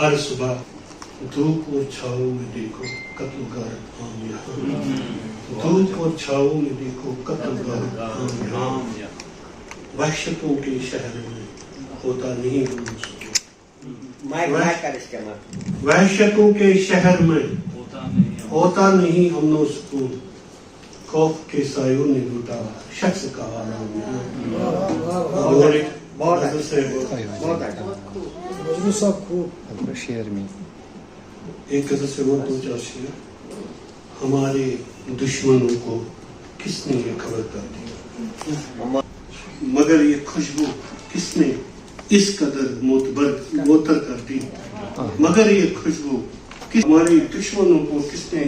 ہر صبح دھوپ اور چھاؤں میں دیکھو قتل غارت عام یہاں، دھوپ اور چھاؤں میں دیکھو قتل غارت عام یہاں، وحشتوں کے شہر میں ہوتا نہیں ہم سکون، وحشتوں کے شہر میں ہوتا نہیں امن و سکون، خوف کے سایوں نے لوٹا شخص کا آرام یہاں۔ اور ایک غزل سے وہ دو چار شعر۔ ہمارے دشمنوں کو کس نے یہ خبر کر دی، مگر یہ خوشبو کس نے اس قدر معطر کر دی، مگر یہ خوشبو ہمارے دشمنوں کو کس نے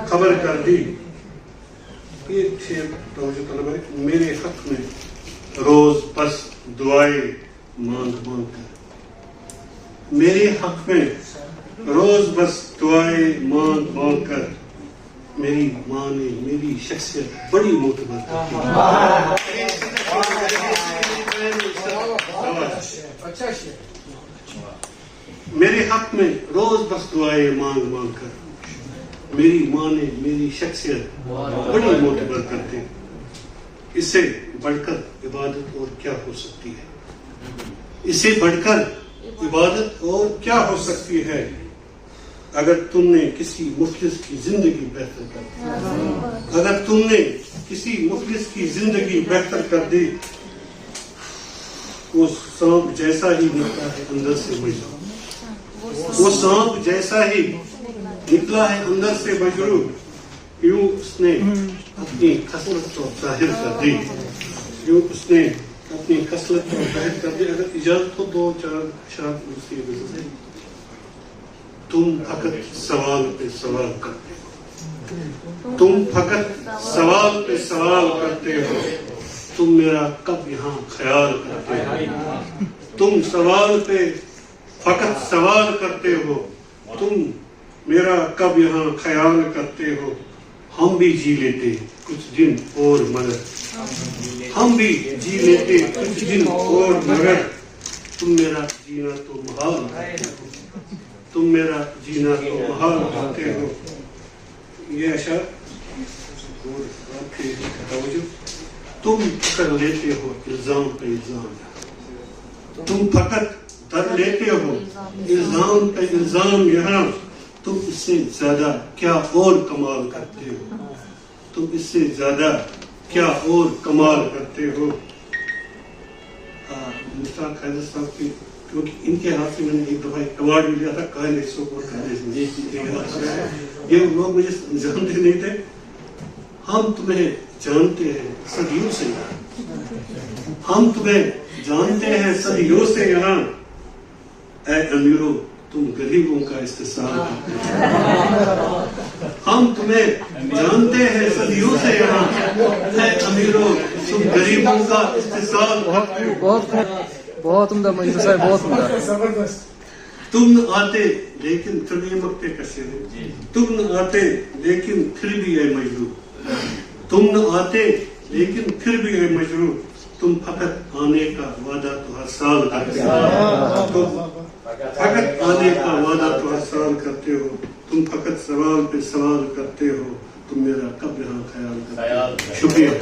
خبر کر دی۔ یہ شعر توجہ طلب ہے۔ میرے حق میں روز بس دعائیں مانگ مانگ کر، میرے حق میں روز بس دعائیں مانگ مانگ کر، میری ماں نے میری شخصیت بڑی معتبر کی۔ میرے حق میں روز بس دعائیں مانگ مانگ کر، میری ماں نے میری شخصیت بڑی معتبر کرتے۔ اس سے بڑھ کر عبادت اور کیا ہو سکتی ہے، اس سے بڑھ کر عبادت اور کیا ہو سکتی ہے، اگر تم نے کسی مفلس کی زندگی بہتر کر دی، اگر تم نے کسی مفلس کی زندگی بہتر کر دی، وہ سانپ جیسا ہی نکلا ہے اندر سے مجروح، وہ سانپ جیسا ہی نکلا ہے اندر سے مجروح، یوں اس نے اپنی خصلت کو ظاہر کر دی، یوں اس نے اپنی خصلت کو ظاہر کر دی۔ اگر اجازت ہو دو چار اشعار اس کی وجہ سے۔ تم فقط سوال پہ سوال کرتے ہو، تم فقط سوال پہ سوال کرتے ہو، تم میرا کب یہاں خیال کرتے ہو، تم سوال پہ فقط سوال کرتے ہو، تم میرا کب یہاں خیال کرتے ہو۔ ہم بھی جی لیتے کچھ دن اور مگر، ہم بھی جی لیتے کچھ دن اور مگر، تم میرا جینا تو محال کرتے ہو، تم میرا جینا تو محال کرتے ہو۔ یہ اشعار تم کر لیتے ہو الزام پہ الزام، تم فقط در لیتے ہو الزام پہ الزام یہاں، تم اس سے زیادہ کیا اور کمال کرتے ہو، تم اس سے زیادہ کیا اور کمال کرتے ہو۔ مشتاق حیدر صاحب کی، کیونکہ ان کے ہاتھ سے میں نے ایک دفعہ ایوارڈ بھی لیا تھا قائل 100 یہ لوگ مجھے جانتے نہیں تھے۔ ہم تمہیں جانتے ہیں صدیوں سے یہاں، ہم تمہیں جانتے ہیں صدیوں سے یہاں، اے امیرو تم غریبوں کا استحصال کرتے ہو، ہم تمہیں جانتے ہیں صدیوں سے یہاں، اے امیرو تم غریبوں کا استحصال کرتے ہو۔ بہت عمدہ مجلس ہے، بہت عمدہ۔ تم نہ آتے لیکن پھر بھی مکتے کسے ہو، تم نہ آتے لیکن پھر بھی اے مجروح، تم نہ آتے لیکن پھر بھی اے مجروح، تم فقط آنے کا وعدہ تو ہر سال کرتے ہو، فقط آنے کا وعدہ تو ہر سال کرتے ہو، تم فقط سوال پہ سوال کرتے ہو، تم میرا کب یہاں خیال کرتے ہو۔ شکریہ۔